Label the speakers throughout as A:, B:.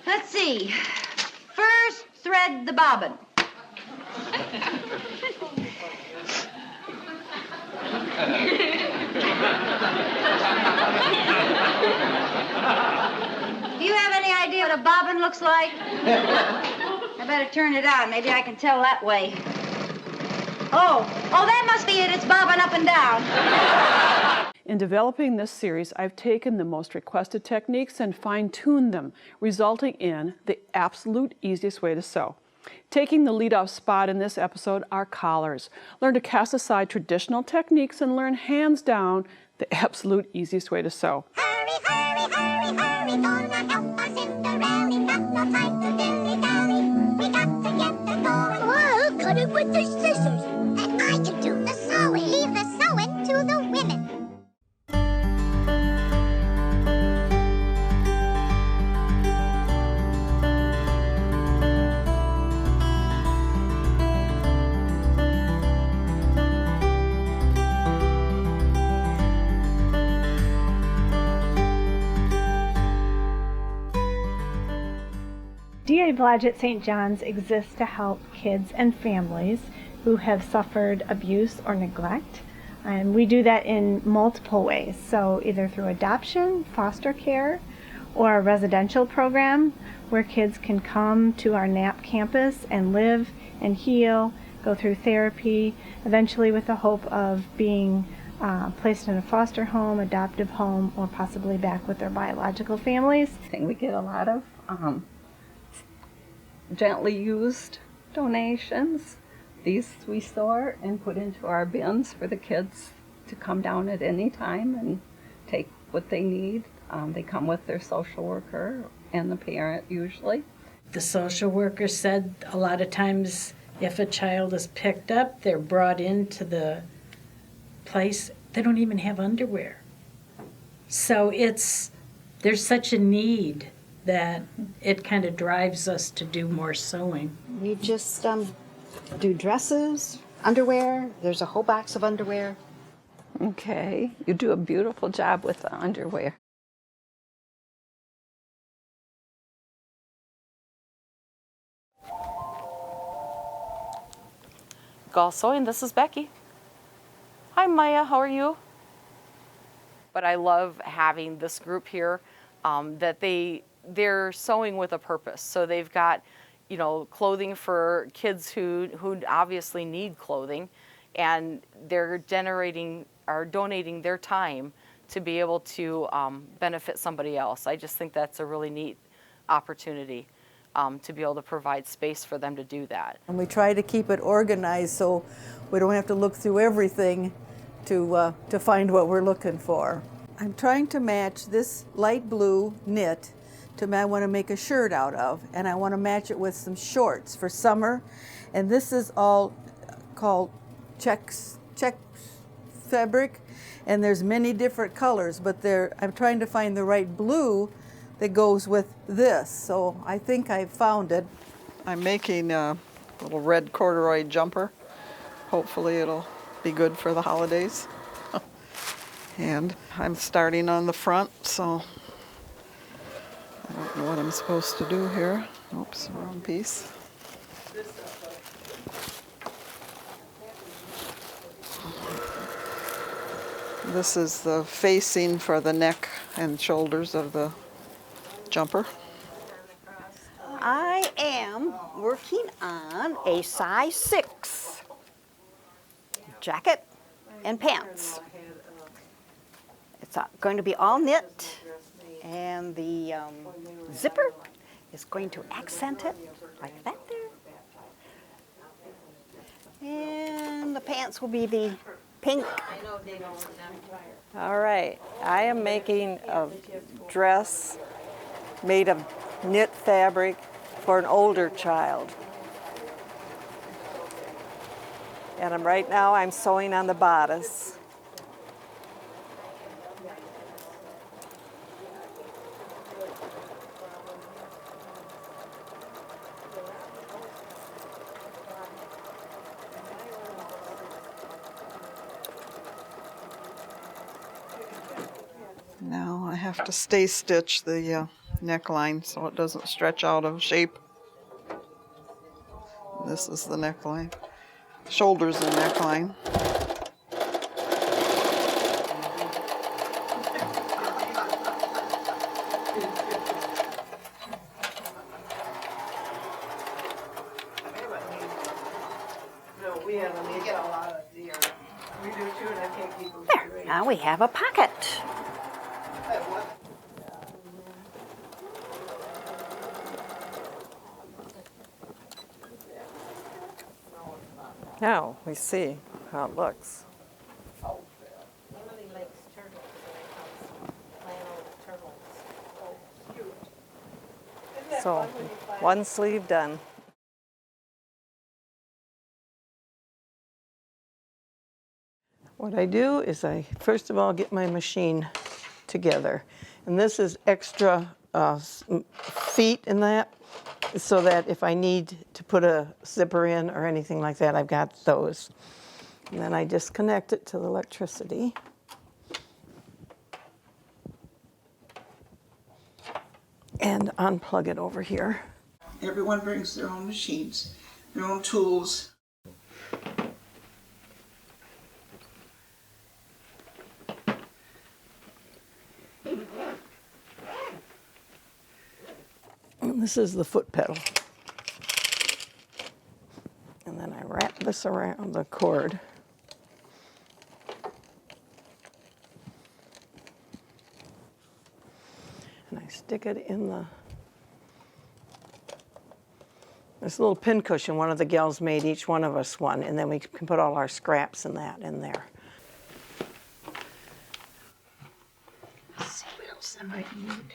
A: Let's see. First, thread the bobbin. Do you have any idea what a bobbin looks like? I better turn it on. Maybe I can tell that way. Oh, that must be it. It's bobbing up and down.
B: In developing this series, I've taken the most requested techniques and fine-tuned them, resulting in the absolute easiest way to sew. Taking the lead-off spot in this episode are collars. Learn to cast aside traditional techniques and learn hands down the absolute easiest way to sew.
C: Hurry, hurry, hurry, hurry, gonna help our Cinderella. Got no time to dilly-dally. We got to get this going. I'll cut it with the scissors. And I can do the sewing. Leave the sewing to the women.
D: DA Blodgett St. John's exists to help kids and families who have suffered abuse or neglect. And we do that in multiple ways. So either through adoption, foster care, or a residential program where kids can come to our NAP campus and live and heal, go through therapy, eventually with the hope of being placed in a foster home, adoptive home, or possibly back with their biological families.
E: I think we get a lot of gently used donations. These we store and put into our bins for the kids to come down at any time and take what they need. They come with their social worker and the parent usually.
F: The social worker said a lot of times if a child is picked up, they're brought into the place, they don't even have underwear. So there's such a need that it kind of drives us to do more sewing.
G: We just do dresses, underwear. There's a whole box of underwear.
E: Okay, you do a beautiful job with the underwear.
H: Gall Sewing, this is Becky. Hi Maya, how are you? But I love having this group here that they're sewing with a purpose. So they've got, clothing for kids who obviously need clothing, and they're donating their time to be able to benefit somebody else. I just think that's a really neat opportunity to be able to provide space for them to do that.
I: And we try to keep it organized so we don't have to look through everything to find what we're looking for. I'm trying to match this light blue knit to I want to make a shirt out of, and I want to match it with some shorts for summer. And this is all called check fabric, and there's many different colors, but I'm trying to find the right blue that goes with this. So I think I found it.
J: I'm making a little red corduroy jumper. Hopefully it'll be good for the holidays. And I'm starting on the front, so I don't know what I'm supposed to do here. Oops, wrong piece. This is the facing for the neck and shoulders of the jumper.
G: I am working on a size 6 jacket and pants. It's going to be all knit, and the zipper is going to accent it like that there. And the pants will be the pink.
K: All right, I am making a dress made of knit fabric for an older child. And right now I'm sewing on the bodice.
J: Now I have to stay stitch the neckline so it doesn't stretch out of shape. This is the neckline. Shoulders and neckline.
G: There, now we have a pocket.
K: Now we see how it looks. So, one sleeve done. What I do is I first of all get my machine together. And this is extra feet in that, so that if I need to put a zipper in or anything like that, I've got those. And then I disconnect it to the electricity. And unplug it over here.
L: Everyone brings their own machines, their own tools.
K: And this is the foot pedal. And then I wrap this around the cord. And I stick it in this little pin cushion one of the gals made, each one of us one, and then we can put all our scraps and that in there.
L: Let's see what else I might need.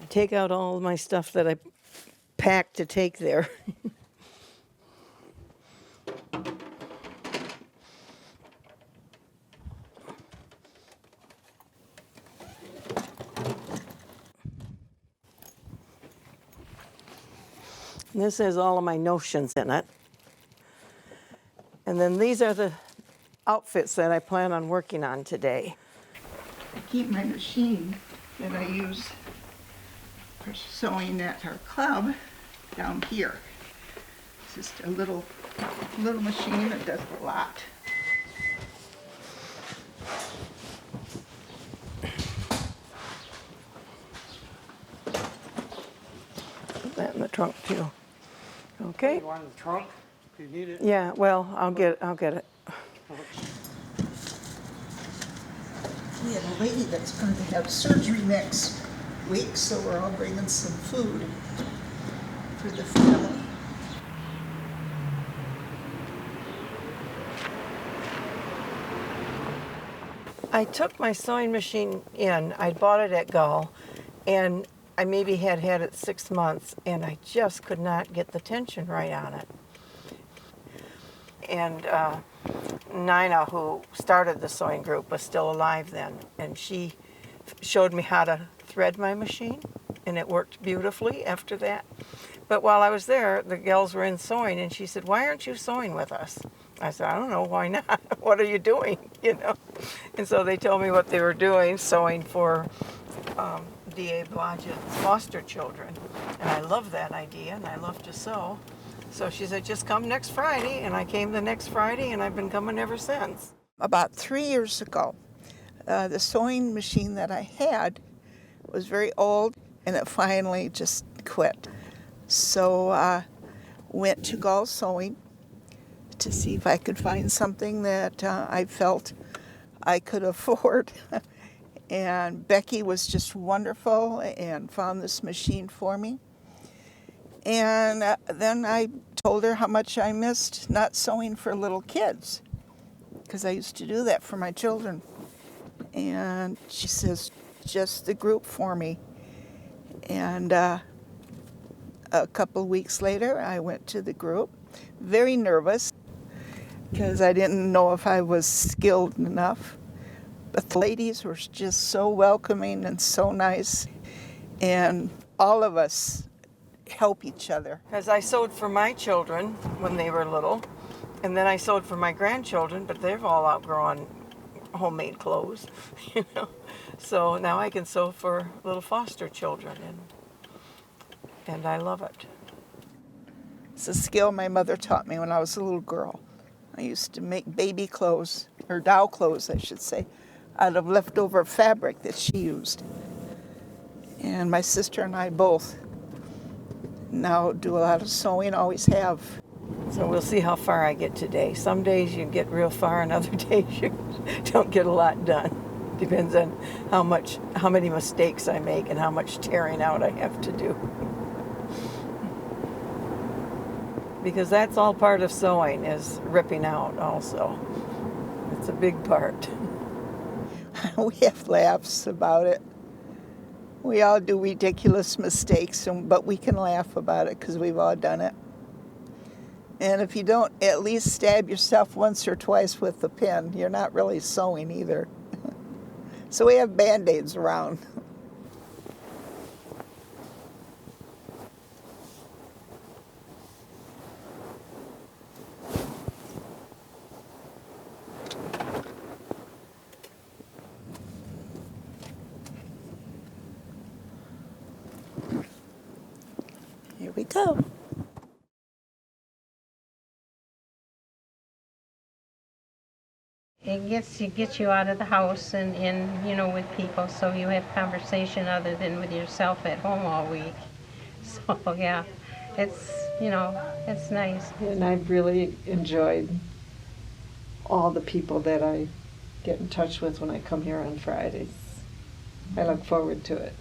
K: I take out all my stuff that I packed to take there. And this has all of my notions in it. And then these are the outfits that I plan on working on today.
L: I keep my machine that I use for sewing at our club down here. It's just a little machine that does a lot.
K: Put that in the trunk too. Okay.
M: You want it in the trunk? Do you need it?
K: Yeah, well, I'll get it.
L: We have a lady that's going to have surgery next week, so we're all bringing some food for the family.
K: I took my sewing machine in. I bought it at Gull, and I maybe had it 6 months, and I just could not get the tension right on it. And Nina, who started the sewing group, was still alive then, and she showed me how to thread my machine, and it worked beautifully after that. But while I was there, the gals were in sewing, and she said, "Why aren't you sewing with us?" I said, "I don't know, why not? What are you doing?" You know. And so they told me what they were doing, sewing for D.A. Blodgett's foster children. And I love that idea, and I love to sew. So she said, "Just come next Friday," and I came the next Friday, and I've been coming ever since.
L: About 3 years ago, the sewing machine that I had was very old, and it finally just quit. So I went to Gull Sewing to see if I could find something that I felt I could afford. And Becky was just wonderful and found this machine for me. And then I told her how much I missed not sewing for little kids, because I used to do that for my children. And she says, "Just the group for me." And a couple weeks later, I went to the group, very nervous, because I didn't know if I was skilled enough. But the ladies were just so welcoming and so nice. And all of us help each other.
K: Because I sewed for my children when they were little, and then I sewed for my grandchildren, but they've all outgrown homemade clothes, you know. So now I can sew for little foster children, and I love it.
L: It's a skill my mother taught me when I was a little girl. I used to make baby clothes, or doll clothes, I should say, out of leftover fabric that she used. And my sister and I both now do a lot of sewing, always have.
K: So we'll see how far I get today. Some days you get real far, and other days you don't get a lot done. Depends on how many mistakes I make and how much tearing out I have to do. Because that's all part of sewing, is ripping out also. It's a big part.
L: We have laughs about it. We all do ridiculous mistakes, but we can laugh about it because we've all done it. And if you don't at least stab yourself once or twice with the pin, you're not really sewing either. So we have Band-Aids around. Here we go.
N: It gets you out of the house and in, you know, with people, so you have conversation other than with yourself at home all week. So yeah, it's, you know, it's nice.
O: And I've really enjoyed all the people that I get in touch with when I come here on Fridays. I look forward to it.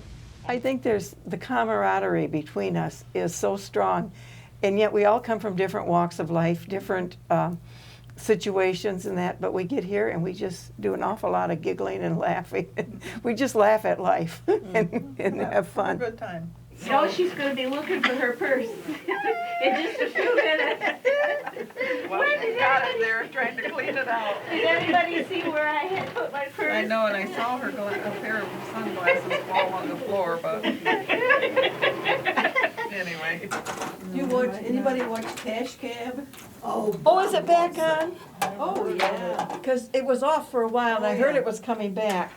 K: I think there's the camaraderie between us is so strong, and yet we all come from different walks of life, different situations and that, but we get here and we just do an awful lot of giggling and laughing. We just laugh at life and have fun.
L: Good time.
P: No, she's going to be looking for her purse in just a few minutes.
J: Well, she got it there trying to clean it out.
P: Did everybody see where I had put my purse?
J: I know, and I saw her a pair of sunglasses fall on the floor, but anyway.
I: Anybody watch Cash Cab?
K: Oh, is it back on?
I: Oh, yeah.
K: Because it was off for a while, and I heard it was coming back.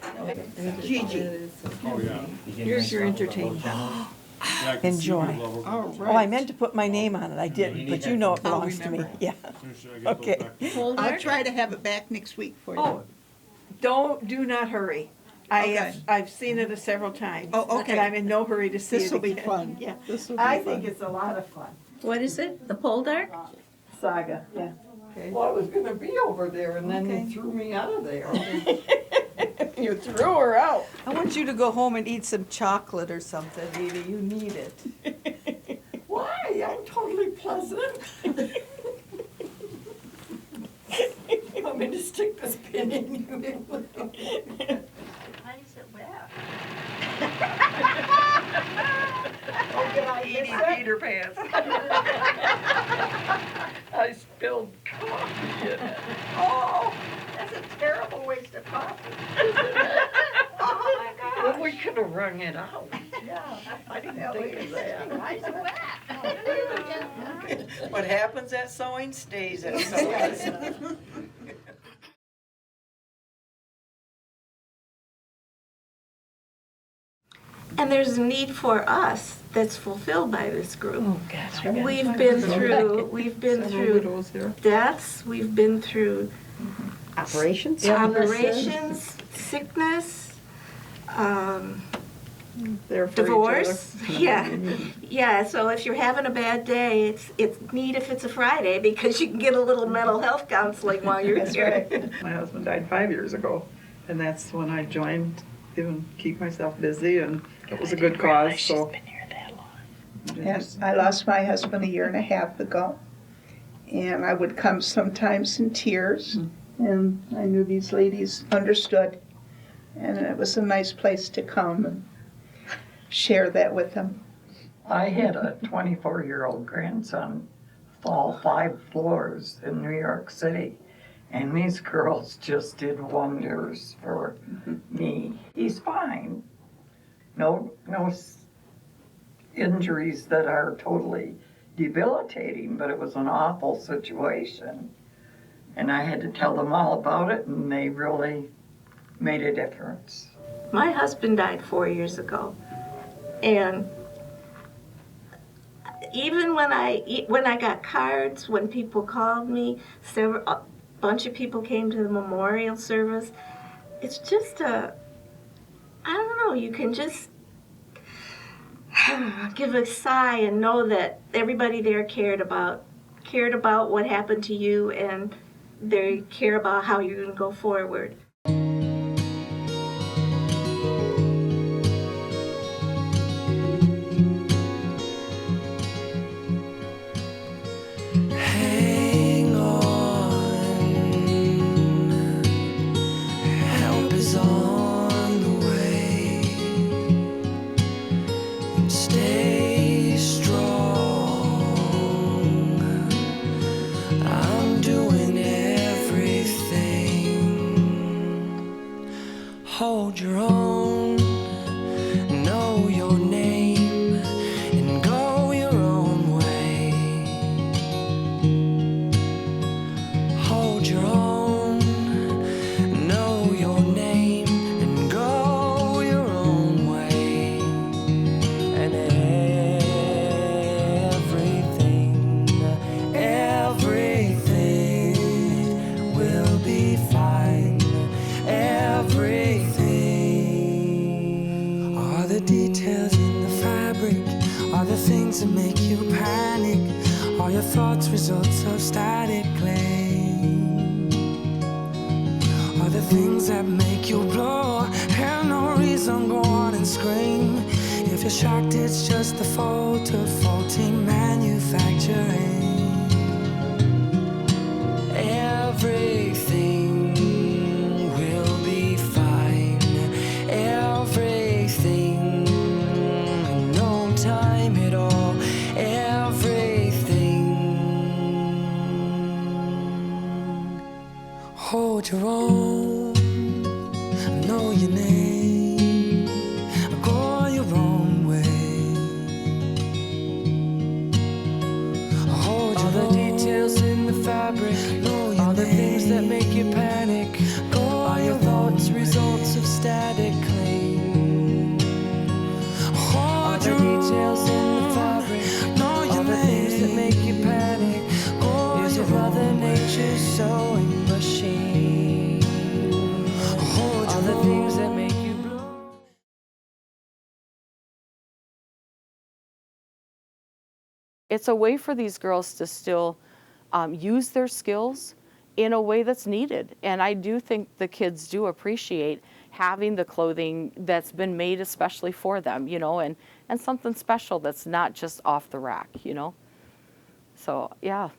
I: Gigi.
M: Oh, yeah.
K: Here's your entertainment.
M: Yeah, I can see
K: Enjoy.
M: your level.
K: Oh, I meant to put my name on it. I didn't, but you know it belongs to me. Yeah. Okay.
L: I'll try to have it back next week for you.
K: Oh, do not hurry. I've seen it several times.
L: Oh, okay.
K: And I'm in no hurry to see it
L: This will be
K: again.
L: fun.
K: Yeah.
L: This will be
K: I
L: fun.
K: think it's a lot of fun.
P: What is it? The pole dart?
K: Saga, yeah.
J: Well, I was going to be over there, and then you threw me out of there.
K: You threw her out.
I: I want you to go home and eat some chocolate or something, Edie. You need it.
J: Why? I'm totally pleasant. Want me to stick this pin in you?
P: Why is it wet?
J: Edie Peter Pants. I spilled coffee in it.
P: Oh, that's a terrible waste of coffee. Oh my gosh.
J: Well, we could have wrung it out. Yeah, I didn't think of that.
P: Why is it wet?
K: What happens at sewing stays at sewing.
P: And there's a need for us that's fulfilled by this group.
J: Oh, gosh.
P: We've been through deaths, we've been through
G: Operations?
P: operations, sickness, divorce. Yeah. So if you're having a bad day, it's neat if it's a Friday because you can get a little mental health counseling while you're here.
J: My husband died 5 years ago, and that's when I joined to keep myself busy, and it was a good cause. So.
L: And I lost my husband 1.5 years ago, and I would come sometimes in tears, and I knew these ladies understood, and it was a nice place to come and share that with them.
Q: I had a 24-year-old grandson fall 5 floors in New York City, and these girls just did wonders for me. He's fine. No injuries that are totally debilitating, but it was an awful situation. And I had to tell them all about it, and they really made a difference.
P: My husband died 4 years ago, and even when I got cards, when people called me, a bunch of people came to the memorial service. It's just I don't know, you can just give a sigh and know that everybody there cared about what happened to you, and they care about how you're going to go forward.
R: Hang on, help is on the way. Stay strong. I'm doing everything. Hold your own, know your name, and go your own way. Hold your own, know your name, and go your own way. And everything will be fine. Everything. All the details in the fabric, all the things that make you panic, all your thoughts, results of static claim. All the things that make you blow, have no reason, go on and scream. If you're shocked, it's just the fault of faulty manufacturing. Everything will be fine. Everything, in no time at all. Everything. Hold your own, know your name, go your own way. Hold all the details in the fabric, all the things that make you panic, all your thoughts, results of static claim. Hold all the details in the fabric, all the things that make you panic, use your Mother Nature's sewing machine. Hold all the things that make you blow.
H: It's a way for these girls to still use their skills in a way that's needed. And I do think the kids do appreciate having the clothing that's been made especially for them, you know, and something special that's not just off the rack, you know. So yeah,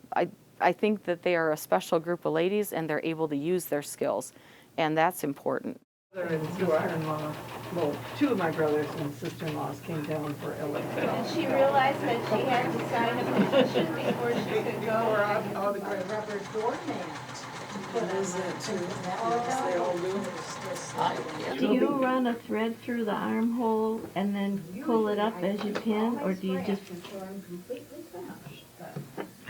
H: I think that they are a special group of ladies and they're able to use their skills, and that's important.
B: Brother and sister-in-law, well, two of my brothers and sister-in-laws came down for Ellen.
P: Did she realize that she had to sign a petition before she could go?
B: Oh, the rubber doormat. What is it, too? They all do.
P: Do you run a thread through the armhole and then pull it up as you pin, or do you just?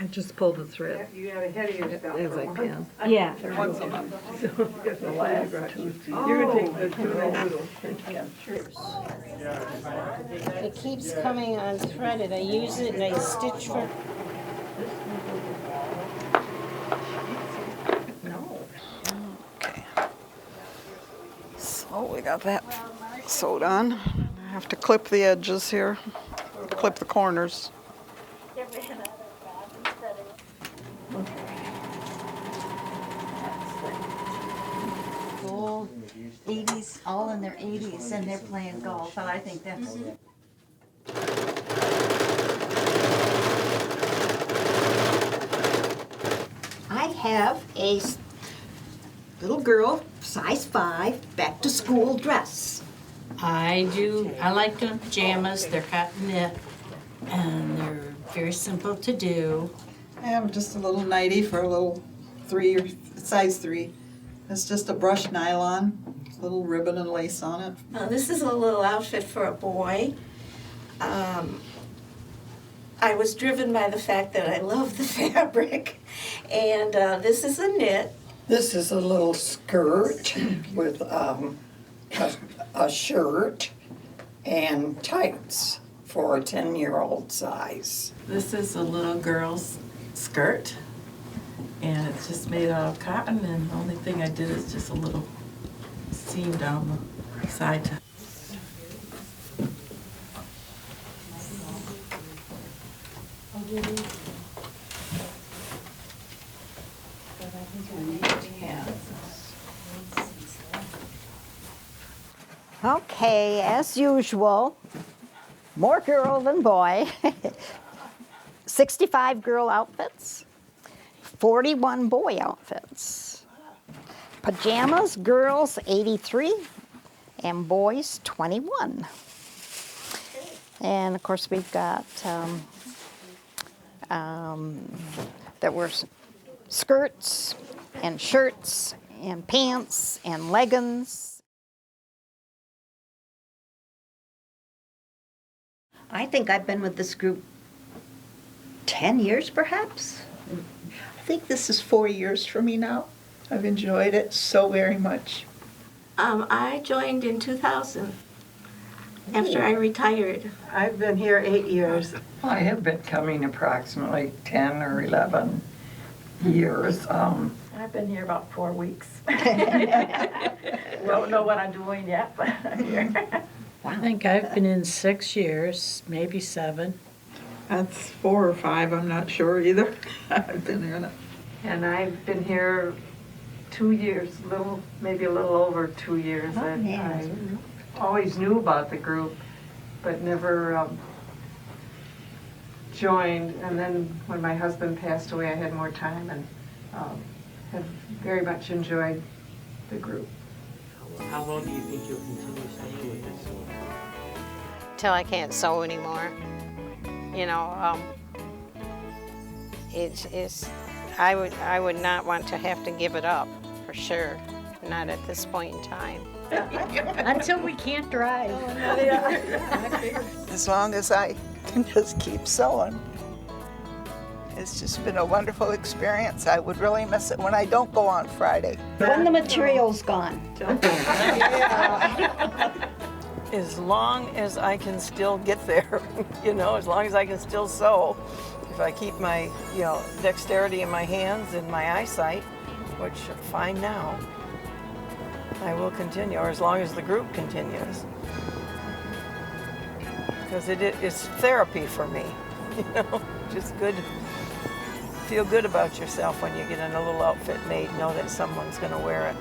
B: I just pulled the thread. You have a head of yourself. As I can.
P: Yeah.
B: Once a month. The last two. You're going to take the two.
N: It keeps coming unthreaded. I use it and I stitch for.
J: Okay. So we got that sewed on. I have to clip the edges here, clip the corners.
A: Old 80s, all in their 80s, and they're playing golf, and I think that's.
S: I have a little girl, size 5, back to school dress.
F: I do. I like doing pajamas. They're cotton knit, and they're very simple to do.
I: I have just a little nightie for a little size 3. It's just a brushed nylon, little ribbon and lace on it.
P: This is a little outfit for a boy. I was driven by the fact that I love the fabric, and this is a knit,
Q: This is a little skirt with a shirt and tights for a 10-year-old size.
M: This is a little girl's skirt, and it's just made out of cotton, and the only thing I did is just a little seam down the side.
G: Okay, as usual, more girl than boy. 65 girl outfits, 41 boy outfits. Pajamas, girls 83, and boys 21. And of course we've got there were skirts and shirts and pants and leggings.
S: I think I've been with this group 10 years, perhaps.
L: I think this is 4 years for me now. I've enjoyed it so very much.
P: I joined in 2000 after I retired.
Q: I've been here 8 years. I have been coming approximately 10 or 11 years.
O: I've been here about 4 weeks. Don't know what I'm doing yet, but I'm here.
F: I think I've been in 6 years, maybe 7.
J: That's 4 or 5, I'm not sure either. I've been here.
O: And I've been here 2 years, maybe a little over 2 years. I always knew about the group, but never joined. And then when my husband passed away, I had more time and have very much enjoyed the group.
T: How long do you think you'll continue staying with us?
N: Till I can't sew anymore. You know, I would not want to have to give it up, for sure. Not at this point in time.
F: Until we can't drive.
L: As long as I can just keep sewing. It's just been a wonderful experience. I would really miss it when I don't go on Friday.
S: When the material's gone.
K: As long as I can still get there, as long as I can still sew, if I keep my, dexterity in my hands and my eyesight, which are fine now, I will continue, or as long as the group continues. Because it is therapy for me, just good. Feel good about yourself when you get in a little outfit made, know that someone's going to wear it.